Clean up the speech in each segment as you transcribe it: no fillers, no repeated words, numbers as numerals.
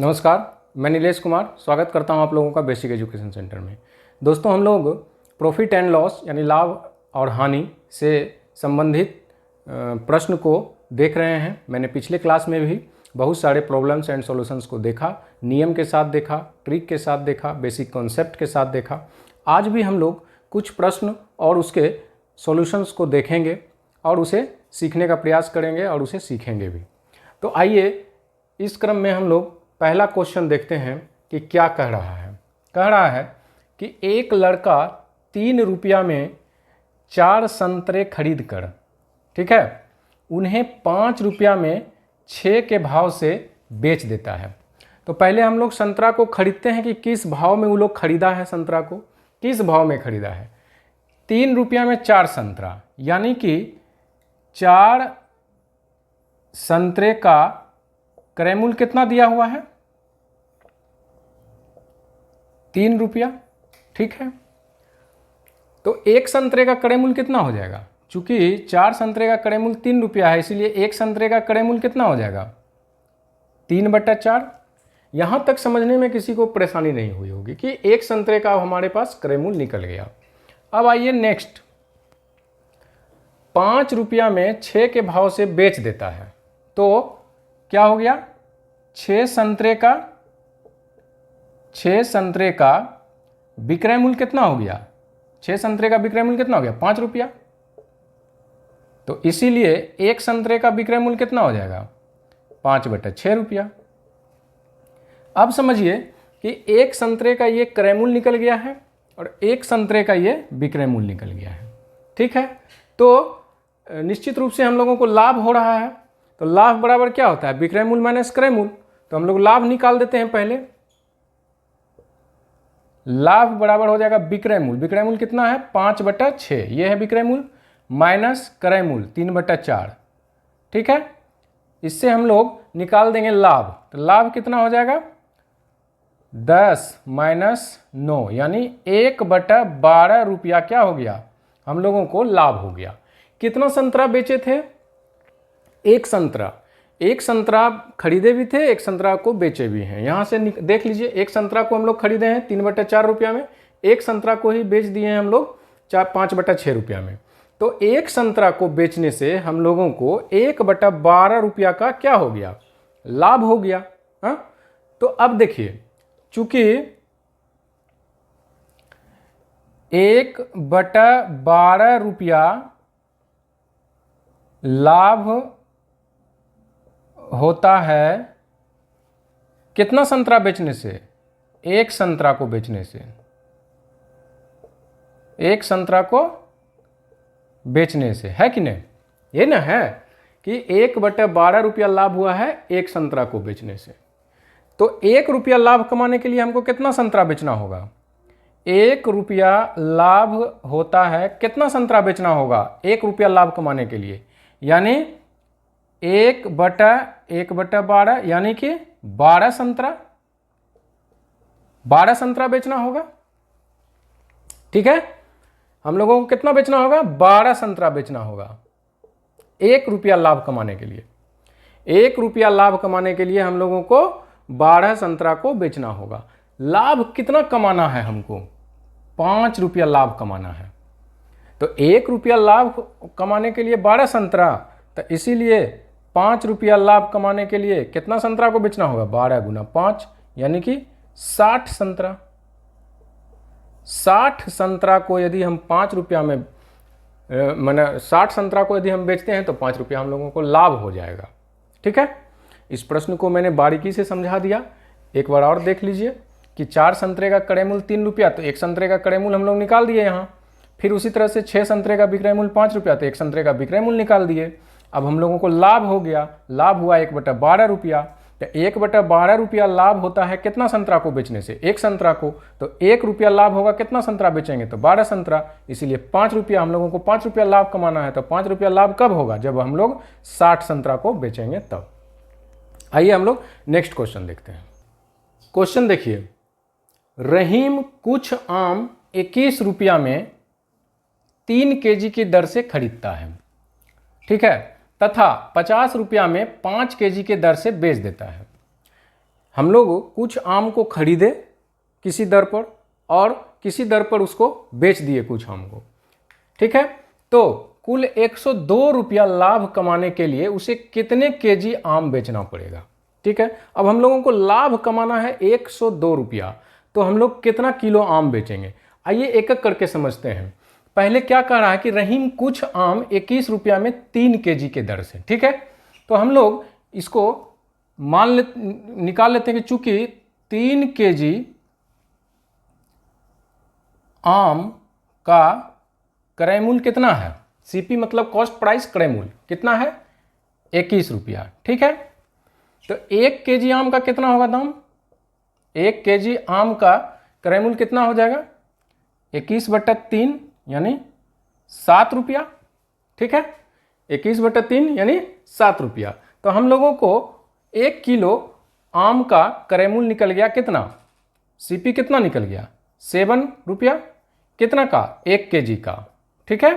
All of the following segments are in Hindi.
नमस्कार, मैं नीलेश कुमार स्वागत करता हूं आप लोगों का बेसिक एजुकेशन सेंटर में। दोस्तों, हम लोग प्रॉफिट एंड लॉस यानी लाभ और हानि से संबंधित प्रश्न को देख रहे हैं। मैंने पिछले क्लास में भी बहुत सारे प्रॉब्लम्स एंड सॉल्यूशंस को देखा, नियम के साथ देखा, ट्रिक के साथ देखा, बेसिक कॉन्सेप्ट के साथ देखा। आज भी हम लोग कुछ प्रश्न और उसके सॉल्यूशंस को देखेंगे और उसे सीखने का प्रयास करेंगे और उसे सीखेंगे भी। तो आइए इस क्रम में हम लोग पहला क्वेश्चन देखते हैं कि क्या कह रहा है। कह रहा है कि एक लड़का 3 रुपया में 4 संतरे खरीद कर, ठीक है, उन्हें 5 रुपया में 6 के भाव से बेच देता है। तो पहले हम लोग संतरा को खरीदते हैं कि किस भाव में वो लोग खरीदा है, संतरा को किस भाव में खरीदा है। 3 रुपया में 4 संतरा, यानी कि 4 संतरे का क्रय मूल्य कितना दिया हुआ है? 3 रुपया, ठीक है। तो एक संतरे का क्रय मूल्य कितना हो जाएगा? चूंकि 4 संतरे का क्रय मूल्य 3 रुपया है, इसीलिए एक संतरे का क्रय मूल्य कितना हो जाएगा? 3/4। यहां तक समझने में किसी को परेशानी नहीं हुई होगी कि एक संतरे का हमारे पास क्रय मूल्य निकल गया। अब आइए नेक्स्ट, 5 रुपया में 6 के भाव से बेच देता है। तो क्या हो गया? 6 संतरे का विक्रय मूल्य कितना हो गया? 6 संतरे का विक्रय मूल्य कितना हो गया? 5 रुपया। तो इसीलिए एक संतरे का विक्रय मूल्य कितना हो जाएगा? 5/6 रुपया। अब समझिए कि एक संतरे का ये क्रय मूल्य निकल गया है और एक संतरे का ये विक्रय मूल्य निकल गया है, ठीक है। तो निश्चित रूप से हम लोगों को लाभ हो रहा है। तो लाभ बराबर क्या होता है? विक्रय मूल्य माइनस क्रय मूल्य। तो हम लोग लाभ निकाल देते हैं पहले। लाभ बराबर हो जाएगा विक्रय मूल्य। विक्रय मूल्य कितना है? 5/6। ये है विक्रय मूल्य माइनस क्रय मूल्य 3/4, ठीक है। इससे हम लोग निकाल देंगे लाभ। तो लाभ कितना हो जाएगा? 10 माइनस 9, यानी 1/12 रुपया क्या हो गया? हम लोगों को लाभ हो गया। कितना संतरा बेचे थे? एक संतरा खरीदे भी थे, एक संतरा को बेचे भी हैं। यहां से देख लीजिए, एक संतरा को हम लोग खरीदे हैं 3/4 रुपया में, एक संतरा को ही बेच दिए हैं हम लोग 5/6 रुपया में। तो एक संतरा को बेचने से हम लोगों को 1/12 रुपया का क्या हो गया? लाभ हो गया। हा? तो अब देखिए, चूंकि 1/12 रुपया लाभ होता है कितना संतरा बेचने से? एक संतरा को बेचने से। एक संतरा को बेचने से, है कि नहीं? ये ना है कि 1/12 रुपया लाभ हुआ है एक संतरा को बेचने से। तो 1 रुपया लाभ कमाने के लिए हमको कितना संतरा बेचना होगा? 1 रुपया लाभ होता है, कितना संतरा बेचना होगा 1 रुपया लाभ कमाने के लिए? यानी 1/12 यानी कि 12 संतरा। 12 संतरा बेचना होगा, ठीक है। हम लोगों को कितना बेचना होगा? 12 संतरा बेचना होगा 1 रुपया लाभ कमाने के लिए। 1 रुपया लाभ कमाने के लिए हम लोगों को 12 संतरा को बेचना होगा। लाभ कितना कमाना है हमको? 5 रुपया लाभ कमाना है। तो 1 रुपया लाभ कमाने के लिए 12 संतरा, तो इसीलिए 5 रुपया लाभ कमाने के लिए कितना संतरा को बेचना होगा? 12 × 5 यानी कि 60 संतरा। 60 संतरा को यदि हम 5 रुपया में माने 60 संतरा को यदि हम बेचते हैं तो 5 रुपया हम लोगों को लाभ हो जाएगा, ठीक है। इस प्रश्न को मैंने बारीकी से समझा दिया। एक बार और देख लीजिए कि 4 संतरे का क्रय मूल्य 3 रुपया, तो एक संतरे का क्रय मूल्य हम लोग निकाल दिए यहाँ। फिर उसी तरह से 6 संतरे का विक्रय मूल्य 5 रुपया, तो एक संतरे का विक्रय मूल्य निकाल दिए। अब हम लोगों को लाभ हो गया। लाभ हुआ 1/12 रुपया। तो 1/12 रुपया लाभ होता है कितना संतरा को बेचने से? एक संतरा को। तो 1 रुपया लाभ होगा, कितना संतरा बेचेंगे? तो 12 संतरा। इसीलिए 5 रुपया, हम लोगों को 5 रुपया लाभ कमाना है। तो 5 रुपया लाभ कब होगा? जब हम लोग 60 संतरा को बेचेंगे तब। आइए हम लोग नेक्स्ट क्वेश्चन देखते हैं। क्वेश्चन देखिए, रहीम कुछ आम 21 रुपया में 3 kg की दर से खरीदता है, ठीक है, तथा 50 रुपया में 5 kg के दर से बेच देता है। हम लोग कुछ आम को खरीदे किसी दर पर और किसी दर पर उसको बेच दिए कुछ आम को, ठीक है। तो कुल 102 रुपया लाभ कमाने के लिए उसे कितने केजी आम बेचना पड़ेगा, ठीक है। अब हम लोगों को लाभ कमाना है 102 रुपया, तो हम लोग कितना किलो आम बेचेंगे, आइए एक एक करके समझते हैं। पहले क्या कह रहा है कि रहीम कुछ आम 21 रुपया में 3 केजी के दर से, ठीक है। तो हम लोग इसको निकाल लेते हैं कि चूंकि 3 केजी आम का क्रय मूल्य कितना है, सीपी मतलब कॉस्ट प्राइस क्रय मूल्य कितना है 21 रुपया, ठीक है। तो 1 केजी आम का कितना होगा दाम, 1 केजी आम का क्रय मूल्य कितना हो जाएगा 21/3 यानी 7 रुपया, ठीक है। 21/3 यानी 7 रुपया। तो हम लोगों को 1 किलो आम का क्रय मूल्य निकल गया कितना, सीपी कितना निकल गया 7 रुपया, कितना का 1 केजी का, ठीक है।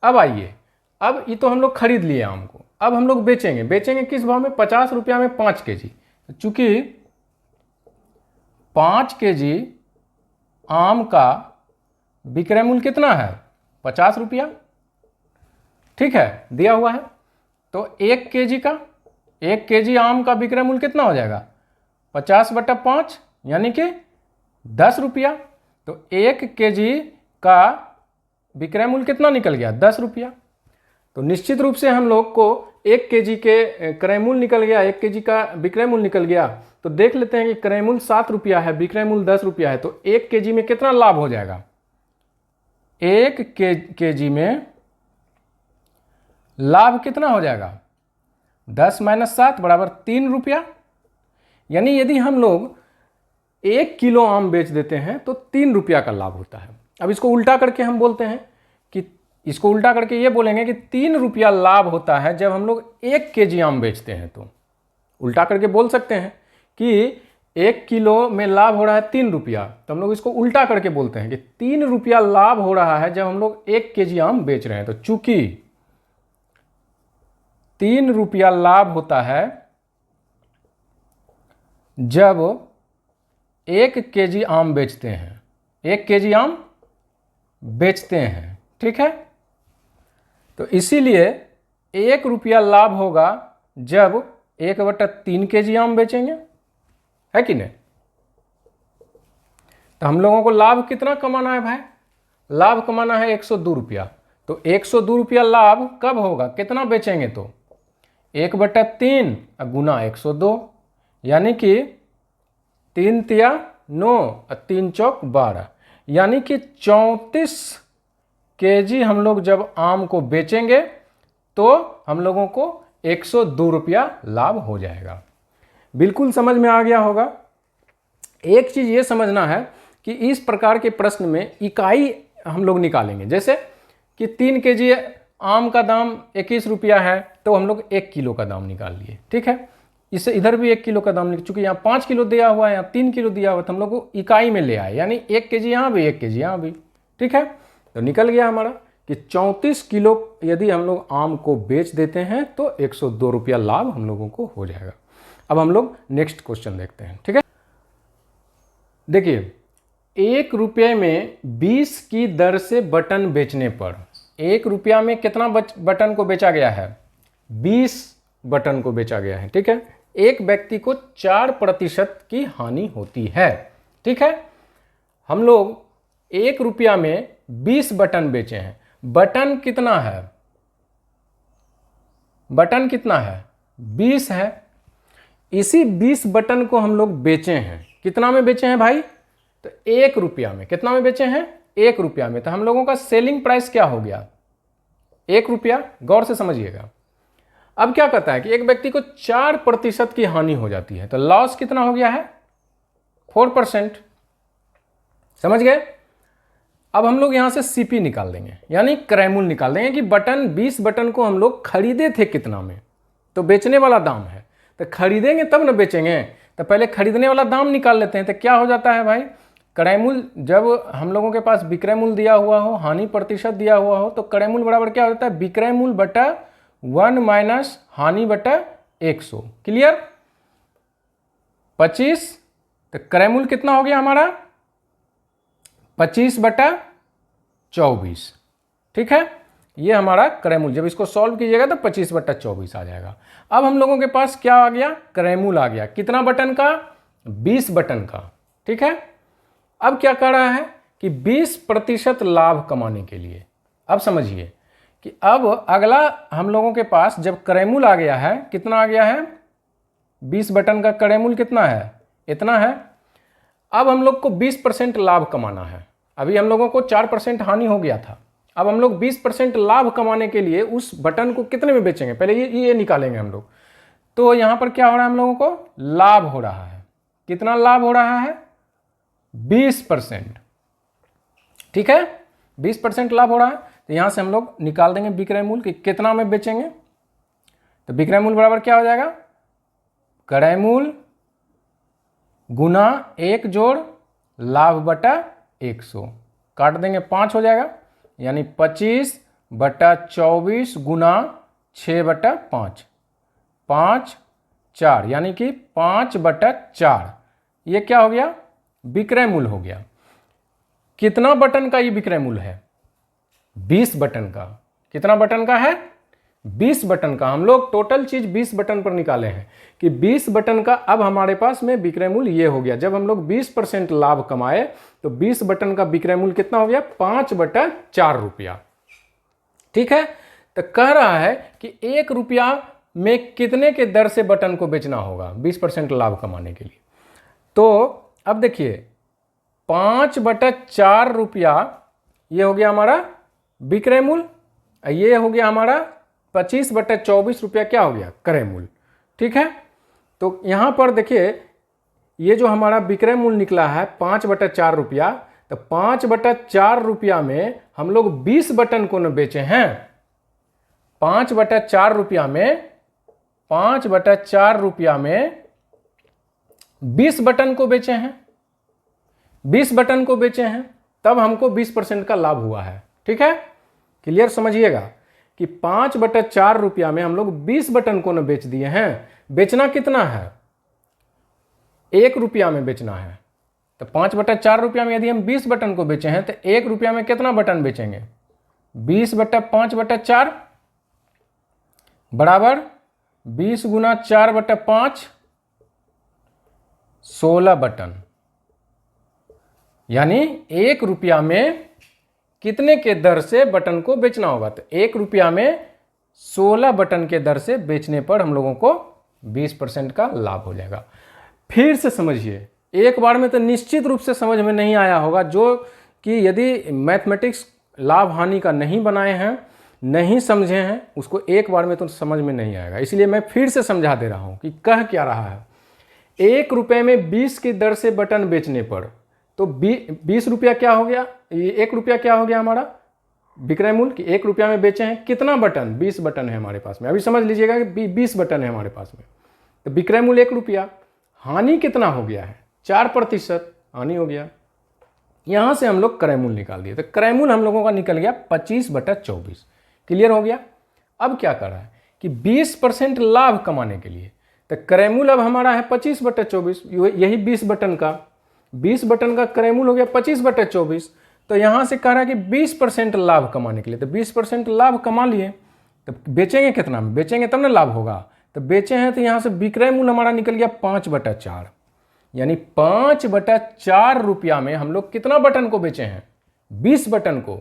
अब आइए, अब ये तो हम लोग खरीद लिए आम को, अब हम लोग बेचेंगे किस भाव में, 50 रुपया में 5 केजी। चूंकि 5 केजी आम का विक्रय मूल्य कितना है 50 रुपया, ठीक है, दिया हुआ है। तो 1 केजी आम का विक्रय मूल्य कितना हो जाएगा 50/5 यानी कि 10 रुपया। तो 1 केजी का विक्रय मूल्य कितना निकल गया 10 रुपया। तो निश्चित रूप से हम लोग को 1 केजी के क्रय मूल्य निकल गया, 1 केजी का विक्रय मूल्य निकल गया। तो देख लेते हैं कि क्रय मूल्य 7 रुपया है, विक्रय मूल्य 10 रुपया है, तो 1 केजी में कितना लाभ हो जाएगा, 1 केजी में लाभ कितना हो जाएगा 10 - 7 बराबर 3 रुपया। यानी यदि हम लोग 1 किलो आम बेच देते हैं तो 3 रुपया का लाभ होता है। अब इसको उल्टा करके हम बोलते हैं कि इसको उल्टा करके ये बोलेंगे कि 3 रुपया लाभ होता है जब हम लोग 1 केजी आम बेचते हैं। तो उल्टा करके बोल सकते हैं कि 1 किलो में लाभ हो रहा है 3 रुपया, तो हम लोग इसको उल्टा करके बोलते हैं कि 3 रुपया लाभ हो रहा है जब हम लोग 1 केजी आम बेच रहे हैं। तो चूंकि 3 रुपया लाभ होता है जब 1 केजी आम बेचते हैं, 1 केजी आम बेचते हैं, ठीक है। तो इसीलिए 1 रुपया लाभ होगा जब 1/3 केजी आम बेचेंगे, है कि नहीं। तो हम लोगों को लाभ कितना कमाना है भाई, लाभ कमाना है 102 रुपया। तो 102 रुपया लाभ कब होगा, कितना बेचेंगे, तो 1/3 गुना 102 यानी कि 3 तिया 9 और 3 चौक 12 यानी कि 34 केजी हम लोग जब आम को बेचेंगे तो हम लोगों को 102 रुपया लाभ हो जाएगा। बिल्कुल समझ में आ गया होगा। एक चीज़ ये समझना है कि इस प्रकार के प्रश्न में इकाई हम लोग निकालेंगे। जैसे कि 3 केजी आम का दाम 21 रुपया है तो हम लोग 1 किलो का दाम निकाल लिए, ठीक है। इससे इधर भी 1 किलो का दाम, चूंकि यहाँ 5 किलो दिया हुआ है, यहाँ 3 किलो दिया हुआ, तो हम लोग को इकाई में ले आए, यानी 1 केजी यहाँ भी 1 केजी यहाँ भी, ठीक है। तो निकल गया हमारा कि 34 किलो यदि हम लोग आम को बेच देते हैं तो 102 रुपया लाभ हम लोगों को हो जाएगा। अब हम लोग नेक्स्ट क्वेश्चन देखते हैं, ठीक है। देखिए, 1 रुपये में 20 की दर से बटन बेचने पर 1 रुपया में कितना बटन को बेचा गया है, 20 बटन को बेचा गया है, ठीक है। एक व्यक्ति को 4% की हानि होती है, ठीक है। हम लोग 1 रुपया में 20 बटन बेचे हैं। बटन कितना है, बटन कितना है 20 है। इसी 20 बटन को हम लोग बेचे हैं, कितना में बेचे हैं भाई, तो 1 रुपया में। कितना में बेचे हैं 1 रुपया में। तो हम लोगों का सेलिंग प्राइस क्या हो गया 1 रुपया। गौर से समझिएगा। अब क्या कहता है कि एक व्यक्ति को 4% की हानि हो जाती है, तो लॉस कितना हो गया है 4%। समझ गए। अब हम लोग यहां से सीपी निकाल देंगे, यानी क्रय मूल्य निकाल देंगे कि बटन 20 बटन को हम लोग खरीदे थे कितना में, तो बेचने वाला दाम है। तो खरीदेंगे तब ना बेचेंगे, तो पहले खरीदने वाला दाम निकाल लेते हैं। तो क्या हो जाता है भाई, क्रय मूल्य जब हम लोगों के पास विक्रय मूल्य दिया हुआ हो, हानि प्रतिशत दिया हुआ हो, तो क्रय मूल्य बराबर क्या होता है विक्रय मूल्य बटा 1 - हानि बटा 100। क्लियर। 25, तो क्रय मूल्य कितना हो गया हमारा 25/24। ठीक है, ये हमारा क्रय मूल्य। जब इसको सॉल्व कीजिएगा तो 25/24 आ जाएगा। अब हम लोगों के पास क्या आ गया, क्रय मूल्य आ गया। कितना बटन का, 20 बटन का। ठीक है, अब क्या कर रहा है कि 20% लाभ कमाने के लिए, अब समझिए कि अब अगला हम लोगों के पास जब क्रय मूल्य आ गया है, कितना आ गया है, 20 बटन का क्रय मूल्य कितना है, इतना है। अब हम लोग को 20% लाभ कमाना है। अभी हम लोगों को 4% हानि हो गया था। अब हम लोग 20% लाभ कमाने के लिए उस बटन को कितने में बेचेंगे, पहले ये निकालेंगे हम लोग। तो यहां पर क्या हो रहा है, हम लोगों को लाभ हो रहा है। कितना लाभ हो रहा है, 20%। ठीक है, 20% लाभ हो रहा है। तो यहां से हम लोग निकाल देंगे विक्रय मूल्य कि कितना में बेचेंगे। तो विक्रय मूल्य बराबर क्या हो जाएगा, क्रय मूल्य गुना 1 जोड़ लाभ बटा 100, काट देंगे 5 हो जाएगा, यानी 25/24 गुना 6/5, 5 4, यानी कि 5/4। ये क्या हो गया, विक्रय मूल्य हो गया। कितना बटन का ये विक्रय मूल्य है, 20 बटन का। कितना बटन का है, 20 बटन का। हम लोग टोटल चीज 20 बटन पर निकाले हैं कि 20 बटन का अब हमारे पास में विक्रय मूल्य ये हो गया। जब हम लोग 20% लाभ कमाए तो 20 बटन का विक्रय मूल्य कितना हो गया, 5/4 रुपया। ठीक है, तो कह रहा है कि 1 रुपया में कितने के दर से बटन को बेचना होगा 20% लाभ कमाने के लिए। तो अब देखिए 5/4 रुपया ये हो गया हमारा विक्रय मूल्य, ये हो गया हमारा 25/24 रुपया क्या हो गया, क्रय मूल्य। ठीक है, तो यहां पर देखिए ये जो हमारा विक्रय मूल्य निकला है 5/4 रुपया, तो 5/4 रुपया में हम लोग 20 बटन को न बेचे हैं। 5/4 रुपया में 5/4 रुपया में 20 बटन को बेचे हैं, 20 बटन को बेचे हैं, तब हमको 20% का लाभ हुआ है। ठीक है, क्लियर समझिएगा कि 5/4 रुपया में हम लोग 20 बटन को न बेच दिए हैं। बेचना कितना है, 1 रुपया में बेचना है। तो 5/4 रुपया में यदि हम 20 बटन को बेचे हैं तो 1 रुपया में कितना बटन बेचेंगे, 20/5/4 बराबर 20 गुना 4/5, 16 बटन। यानी 1 रुपया में कितने के दर से बटन को बेचना होगा, तो 1 रुपया में 16 बटन के दर से बेचने पर हम लोगों को 20% का लाभ हो जाएगा। फिर से समझिए, एक बार में तो निश्चित रूप से समझ में नहीं आया होगा, जो कि यदि मैथमेटिक्स लाभ हानि का नहीं बनाए हैं, नहीं समझे हैं, उसको एक बार में तो समझ में नहीं आएगा। इसलिए मैं फिर से समझा दे रहा हूं कि कह क्या रहा है। 1 रुपये में 20 की दर से बटन बेचने पर तो 20 रुपया क्या हो गया, ये 1 रुपया क्या हो गया हमारा विक्रय मूल्य कि 1 रुपया में बेचे हैं। कितना बटन, 20 बटन है हमारे पास में। अभी समझ लीजिएगा कि 20 बटन है हमारे पास में, तो विक्रय मूल्य 1 रुपया। हानि कितना हो गया है, 4% हानि हो गया। यहां से हम लोग क्रय मूल्य निकाल दिए, तो क्रय मूल्य हम लोगों का निकल गया 25/24। क्लियर हो गया। अब क्या कर रहा है कि 20% लाभ कमाने के लिए, तो क्रय मूल्य अब हमारा है 25/24, यही 20 बटन का, 20 बटन का क्रय मूल्य हो गया 25/24। तो यहां से कह रहा है कि 20% लाभ कमाने के लिए, तो 20% लाभ कमा लिए, तो बेचेंगे कितना में, बेचेंगे तब ना लाभ होगा। तो बेचे हैं तो यहां से विक्रय मूल्य हमारा निकल गया 5/4, यानी 5/4 रुपया में हम लोग कितना बटन को बेचे हैं, 20 बटन को।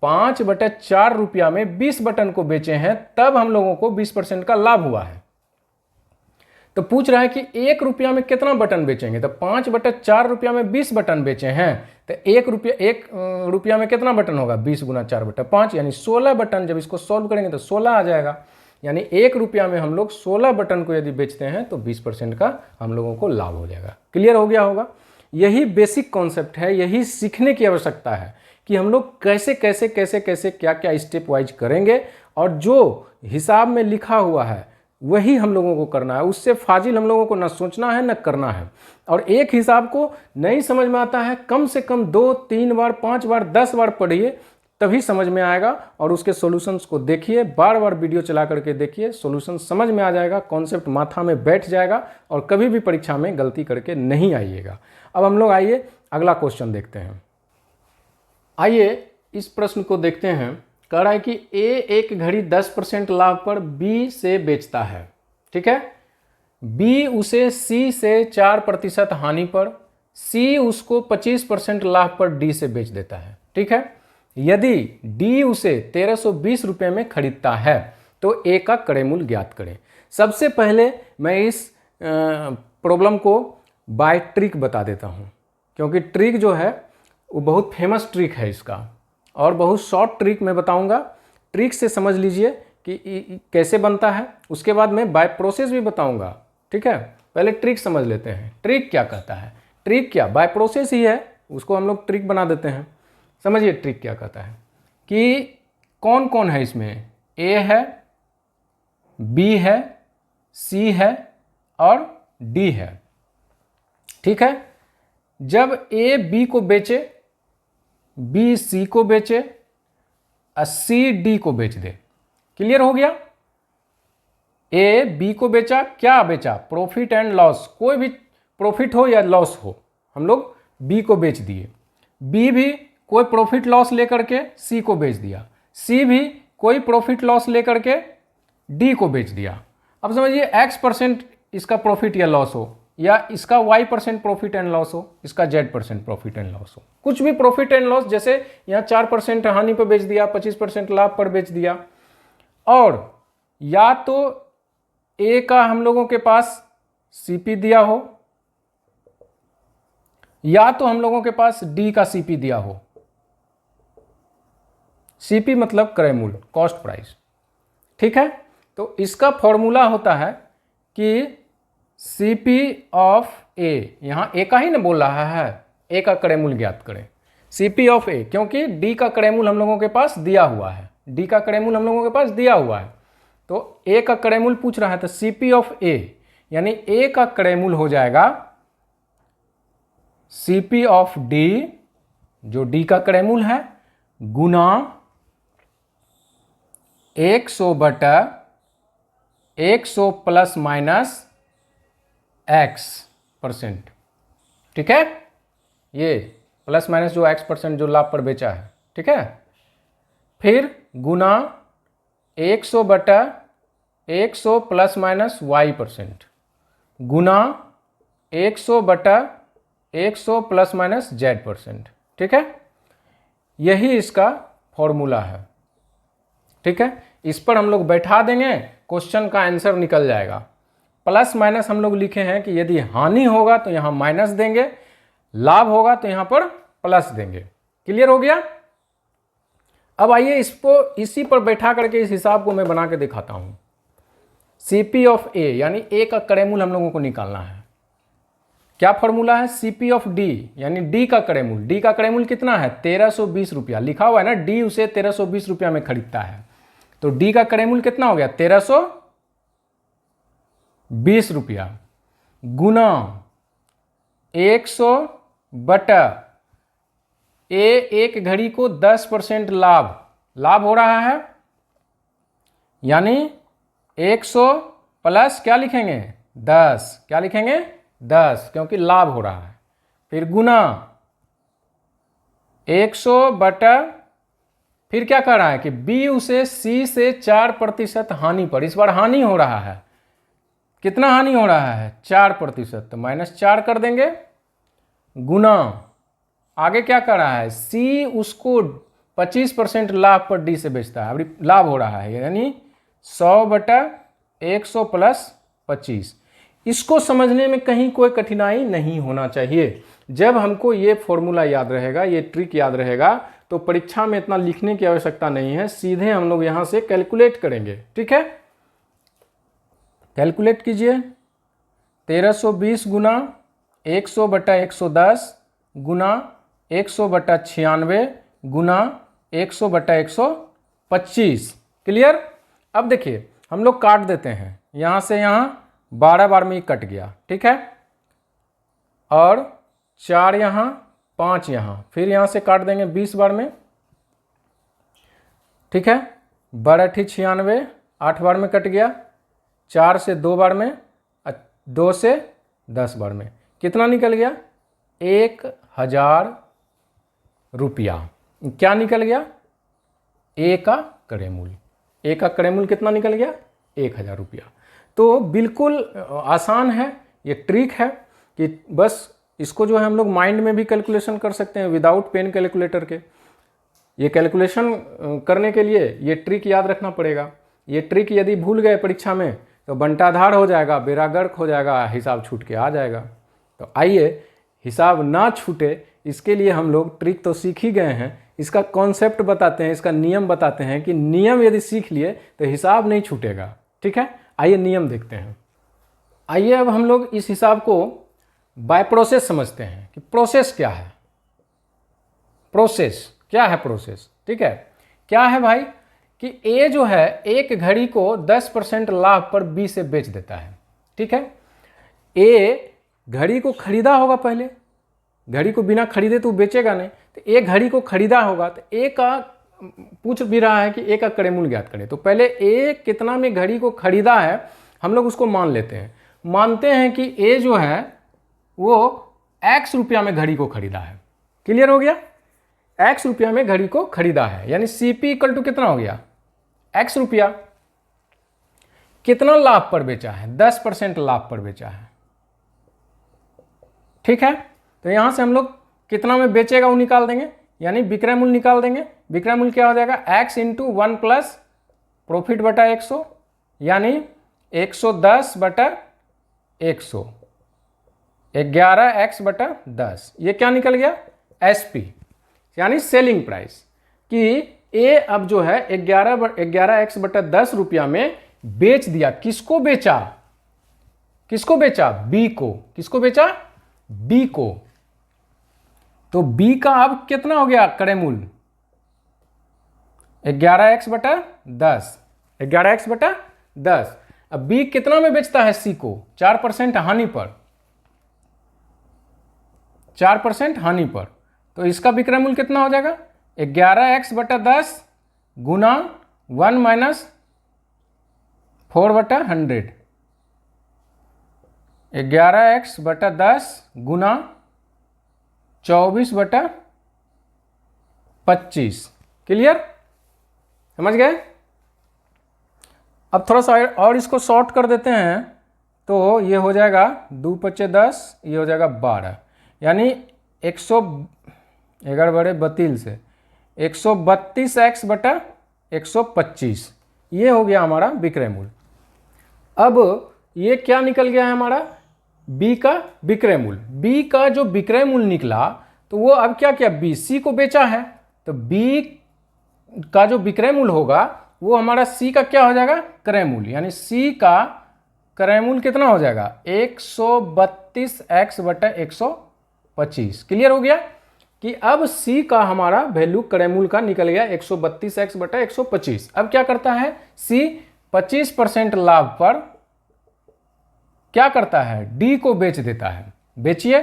5/4 रुपया में 20 बटन को बेचे हैं, तब हम लोगों को 20% का लाभ हुआ है। तो पूछ रहा है कि 1 रुपया में कितना बटन बेचेंगे, तो 5/4 रुपया में 20 बटन बेचे हैं, तो 1 रुपया में कितना बटन होगा, 20 गुना 4/5, यानी 16 बटन। जब इसको सॉल्व करेंगे तो 16 आ जाएगा, यानी 1 रुपया में हम लोग 16 बटन को यदि बेचते हैं तो 20% का हम लोगों को लाभ हो जाएगा। क्लियर हो गया होगा। यही बेसिक कॉन्सेप्ट है, यही सीखने की आवश्यकता है कि हम लोग कैसे कैसे कैसे कैसे क्या क्या स्टेप वाइज करेंगे, और जो हिसाब में लिखा हुआ है वही हम लोगों को करना है। उससे फाजिल हम लोगों को न सोचना है न करना है। और एक हिसाब को नहीं समझ में आता है, कम से कम 2, 3 बार, 5 बार, 10 बार पढ़िए, तभी समझ में आएगा। और उसके सॉल्यूशंस को देखिए, बार बार वीडियो चला करके देखिए, सॉल्यूशन समझ में आ जाएगा, कॉन्सेप्ट माथा में बैठ जाएगा और कभी भी परीक्षा में गलती करके नहीं आइएगा। अब हम लोग आइए अगला क्वेश्चन देखते हैं। आइए इस प्रश्न को देखते हैं। कह रहा है कि ए एक घड़ी 10% लाभ पर बी से बेचता है, ठीक है। बी उसे सी से 4% हानि पर, सी उसको 25% लाभ पर डी से बेच देता है, ठीक है। यदि डी उसे 1320 रुपये में खरीदता है तो ए का क्रय मूल्य ज्ञात करें। सबसे पहले मैं इस प्रॉब्लम को बाय ट्रिक बता देता हूँ, क्योंकि ट्रिक जो है वो बहुत फेमस ट्रिक है इसका, और बहुत शॉर्ट ट्रिक मैं बताऊंगा। ट्रिक से समझ लीजिए कि कैसे बनता है, उसके बाद मैं बाय प्रोसेस भी बताऊंगा, ठीक है। पहले ट्रिक समझ लेते हैं। ट्रिक क्या कहता है? ट्रिक क्या, बाय प्रोसेस ही है, उसको हम लोग ट्रिक बना देते हैं। समझिए ट्रिक क्या कहता है कि कौन कौन है इसमें, ए है, बी है, सी है और डी है, ठीक है। जब ए बी को बेचे, बी सी को बेचे और सी डी को बेच दे, क्लियर हो गया। ए बी को बेचा, क्या बेचा? प्रॉफिट एंड लॉस, कोई भी प्रॉफिट हो या लॉस हो, हम लोग बी को बेच दिए। बी भी कोई प्रॉफिट लॉस लेकर के सी को बेच दिया, सी भी कोई प्रॉफिट लॉस लेकर के डी को बेच दिया। अब समझिए x% इसका प्रॉफिट या लॉस हो, या इसका y% प्रॉफिट एंड लॉस हो, इसका z% प्रॉफिट एंड लॉस हो, कुछ भी प्रॉफिट एंड लॉस, जैसे यहाँ 4% हानि पर बेच दिया, 25% लाभ पर बेच दिया। और या तो ए का हम लोगों के पास सीपी दिया हो, या तो हम लोगों के पास डी का सीपी दिया हो। सीपी मतलब क्रय मूल्य, कॉस्ट प्राइस, ठीक है। तो इसका फॉर्मूला होता है कि सीपी ऑफ ए, यहां ए का ही ना बोल रहा है, ए का क्रय मूल्य ज्ञात करें। सीपी ऑफ ए, क्योंकि डी का क्रय मूल्य हम लोगों के पास दिया हुआ है, डी का क्रय मूल्य हम लोगों के पास दिया हुआ है, तो ए का क्रय मूल्य पूछ रहा है, तो सीपी ऑफ ए यानी ए का क्रय मूल्य हो जाएगा सीपी ऑफ डी, जो डी का क्रय मूल्य है, गुना 100/100 प्लस माइनस x%, ठीक है। ये प्लस माइनस जो x% जो लाभ पर बेचा है, ठीक है। फिर गुना 100/100 प्लस माइनस y% गुना 100/100 प्लस माइनस z%, ठीक है। यही इसका फॉर्मूला है, ठीक है। इस पर हम लोग बैठा देंगे, क्वेश्चन का आंसर निकल जाएगा। प्लस माइनस हम लोग लिखे हैं कि यदि हानि होगा तो यहां माइनस देंगे, लाभ होगा तो यहां पर प्लस देंगे। क्लियर हो गया। अब आइए इसको इसी पर बैठा करके इस हिसाब को मैं बना के दिखाता हूं। सीपी ऑफ ए यानी ए का क्रय मूल्य हम लोगों को निकालना है। क्या फॉर्मूला है? सीपी ऑफ डी यानी डी का क्रय मूल्य। डी का क्रय मूल्य कितना है? 1320 रुपया लिखा हुआ है ना, डी उसे 1320 रुपया में खरीदता है, तो डी का क्रय मूल्य कितना हो गया? 1320 रुपया गुना 100 ए एक घड़ी को 10% लाभ हो रहा है, यानी 100 प्लस क्या लिखेंगे? 10, क्या लिखेंगे? 10, क्योंकि लाभ हो रहा है। फिर गुना 100 फिर क्या कर रहा है कि बी उसे सी से 4% हानि पर, इस बार हानि हो रहा है। कितना हानि हो रहा है? 4%, तो -4 कर देंगे, गुना आगे क्या कर रहा है? सी उसको 25% लाभ पर डी से बेचता है, अभी लाभ हो रहा है, यानी 100/100 प्लस 25। इसको समझने में कहीं कोई कठिनाई नहीं होना चाहिए। जब हमको ये फॉर्मूला याद रहेगा, ये ट्रिक याद रहेगा, तो परीक्षा में इतना लिखने की आवश्यकता नहीं है, सीधे हम लोग यहां से कैलकुलेट करेंगे। ठीक है, कैलकुलेट कीजिए। 1320 गुना 100/110 गुना 100/96 गुना 100/125। क्लियर। अब देखिए हम लोग काट देते हैं, यहां से यहां 12 बार में ही कट गया, ठीक है, और 4 यहां 5 यहां, फिर यहां से काट देंगे 20 बार में, ठीक है। 12 96, 8 बार में कट गया, 4 से 2 बार में, 2 से 10 बार में कितना निकल गया? 1000 रुपया। क्या निकल गया? ए का क्रय मूल्य। ए का क्रय मूल्य कितना निकल गया? 1000 रुपया। तो बिल्कुल आसान है, ये ट्रिक है कि बस इसको जो है हम लोग माइंड में भी कैलकुलेशन कर सकते हैं विदाउट पेन कैलकुलेटर के। ये कैलकुलेशन करने के लिए ये ट्रिक याद रखना पड़ेगा। ये ट्रिक यदि भूल गए परीक्षा में तो बंटाधार हो जाएगा, बेड़ा गर्क हो जाएगा, हिसाब छूट के आ जाएगा। तो आइए हिसाब ना छूटे इसके लिए हम लोग ट्रिक तो सीख ही गए हैं, इसका कॉन्सेप्ट बताते हैं, इसका नियम बताते हैं कि नियम यदि सीख लिए तो हिसाब नहीं छूटेगा। ठीक है, आइए नियम देखते हैं। आइए अब हम लोग इस हिसाब को बाय प्रोसेस समझते हैं कि प्रोसेस क्या है। प्रोसेस क्या है? प्रोसेस ठीक है, क्या है भाई कि ए जो है एक घड़ी को 10% लाभ पर बी से बेच देता है। ठीक है, ए घड़ी को खरीदा होगा, पहले घड़ी को बिना खरीदे तो बेचेगा नहीं, तो ए घड़ी को खरीदा होगा, तो ए का पूछ भी रहा है कि ए का क्रय मूल्य ज्ञात करें। तो पहले ए कितना में घड़ी को खरीदा है हम लोग उसको मान लेते हैं। मानते हैं कि ए जो है वो x रुपया में घड़ी को खरीदा है। क्लियर हो गया? x रुपया में घड़ी को खरीदा है, यानी CP इक्वल टू कितना हो गया? x रुपया। कितना लाभ पर बेचा है? 10% लाभ पर बेचा है। ठीक है, तो यहां से हम लोग कितना में बेचेगा वो निकाल देंगे, यानी विक्रय मूल्य निकाल देंगे। विक्रय मूल्य क्या हो जाएगा? x इंटू 1 प्लस प्रॉफिट बटा 100, यानी 110 बटा 100, 11x बटा 10। ये क्या निकल गया? SP, यानी सेलिंग प्राइस। कि ए अब जो है 11x बटा 10 रुपया में बेच दिया। किसको बेचा? किसको बेचा? बी को। किसको बेचा? बी को। तो बी का अब कितना हो गया क्रय मूल्य? 11x बटा 10, 11x बटा 10। अब बी कितना में बेचता है सी को? 4% हानि पर, 4% हानि पर। तो इसका विक्रय मूल्य कितना हो जाएगा? 11x बटा 10 गुना 1 माइनस 4 बटा 100, 11x बटा 10 गुना 24 बटा 25। क्लियर? समझ गए? अब थोड़ा सा और इसको शॉर्ट कर देते हैं, तो ये हो जाएगा 2 पच्चे 10, ये हो जाएगा 12, यानी 111 बड़े 32 से 132x बटा 125। ये हो गया हमारा विक्रय मूल्य। अब ये क्या निकल गया है हमारा? बी का विक्रय मूल्य। बी का जो विक्रय मूल्य निकला तो वो अब क्या किया? बी सी को बेचा है, तो बी का जो विक्रय मूल्य होगा वो हमारा सी का क्या हो जाएगा? क्रय मूल्य, यानी सी का क्रय मूल्य कितना हो जाएगा? 132x बटा 125। क्लियर हो गया कि अब सी का हमारा वैल्यू क्रय मूल्य का निकल गया 132x बटा 125। अब क्या करता है सी? 25% लाभ पर क्या करता है? डी को बेच देता है। बेचिए,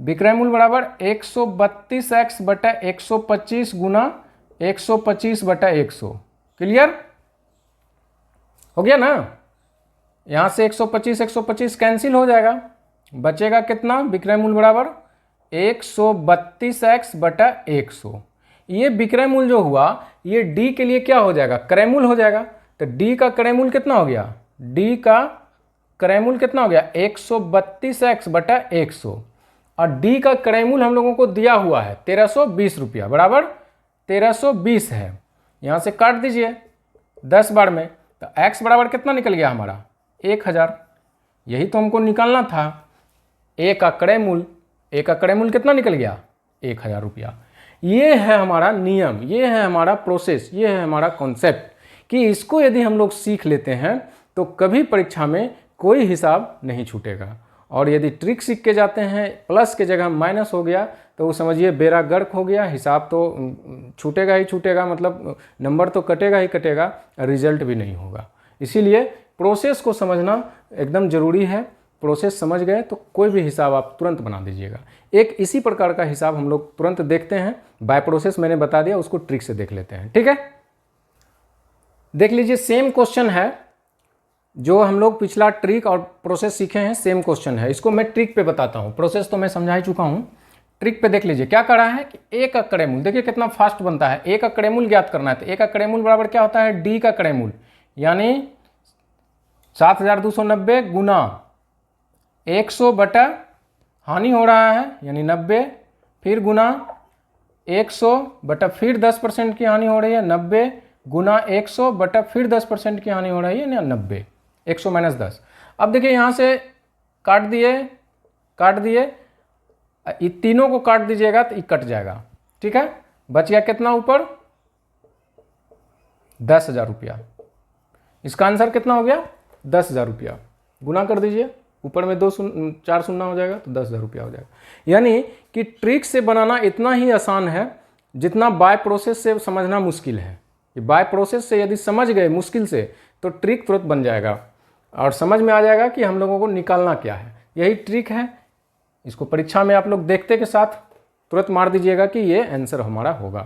विक्रय मूल्य बराबर 132x बटा 125 गुना 125 बटा 100। क्लियर हो गया ना? यहां से 125 125 कैंसिल हो जाएगा, बचेगा कितना? विक्रय मूल्य बराबर 132x बटा 100। ये विक्रय मूल्य जो हुआ ये डी के लिए क्या हो जाएगा? क्रय मूल्य हो जाएगा। तो डी का क्रय मूल्य कितना हो गया? डी का क्रय मूल्य कितना हो गया? 132x बटा 100। और डी का क्रय मूल्य हम लोगों को दिया हुआ है 1320 रुपया, बराबर 1320 है। यहाँ से काट दीजिए 10 बार में, तो x बराबर कितना निकल गया हमारा? 1000। यही तो हमको निकालना था। ए का क्रय मूल्य, ए का क्रय मूल्य कितना निकल गया? 1000 रुपया। ये है हमारा नियम, ये है हमारा प्रोसेस, ये है हमारा कॉन्सेप्ट कि इसको यदि हम लोग सीख लेते हैं तो कभी परीक्षा में कोई हिसाब नहीं छूटेगा। और यदि ट्रिक सीख के जाते हैं, प्लस के जगह माइनस हो गया तो वो समझिए बेड़ा गर्क हो गया, हिसाब तो छूटेगा ही छूटेगा, मतलब नंबर तो कटेगा ही कटेगा, रिजल्ट भी नहीं होगा। इसीलिए प्रोसेस को समझना एकदम ज़रूरी है। प्रोसेस समझ गए तो कोई भी हिसाब आप तुरंत बना दीजिएगा। एक इसी प्रकार का हिसाब हम लोग तुरंत देखते हैं, बाय प्रोसेस मैंने बता दिया, उसको ट्रिक से देख लेते हैं। ठीक है, देख लीजिए सेम क्वेश्चन है, जो हम लोग पिछला ट्रिक और प्रोसेस सीखे हैं सेम क्वेश्चन है। इसको मैं ट्रिक पे बताता हूँ, प्रोसेस तो मैं समझा ही चुका हूँ। ट्रिक पे देख लीजिए क्या करा है कि एक अक्कड़े मूल, देखिए कितना फास्ट बनता है। एक अक्कड़े मूल ज्ञात करना है, तो एक अक्कड़े मूल बराबर क्या होता है, डी का अक्कड़े मूल, यानी 7290 गुना 100 बटा हानि हो रहा है यानी 90, फिर गुना 100 बटा फिर 10% की हानि हो रही है 90, गुना 100 बटा फिर 10% की हानि हो रही है 90, 100 माइनस 10। अब देखिए यहाँ से काट दिए, ये तीनों को काट दीजिएगा तो ये कट जाएगा, ठीक है। बच गया कितना ऊपर, 10,000 रुपया। इसका आंसर कितना हो गया, 10,000 रुपया। गुना कर दीजिए, ऊपर में 4 शून्य हो जाएगा तो 10,000 रुपया हो जाएगा। यानी कि ट्रिक से बनाना इतना ही आसान है जितना बाय प्रोसेस से समझना मुश्किल है। बाय प्रोसेस से यदि समझ गए मुश्किल से तो ट्रिक तुरंत बन जाएगा और समझ में आ जाएगा कि हम लोगों को निकालना क्या है। यही ट्रिक है, इसको परीक्षा में आप लोग देखते के साथ तुरंत मार दीजिएगा कि ये आंसर हमारा होगा।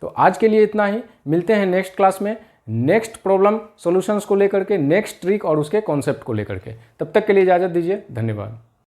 तो आज के लिए इतना ही, मिलते हैं नेक्स्ट क्लास में नेक्स्ट प्रॉब्लम सॉल्यूशंस को लेकर के, नेक्स्ट ट्रिक और उसके कॉन्सेप्ट को लेकर के। तब तक के लिए इजाज़त दीजिए, धन्यवाद।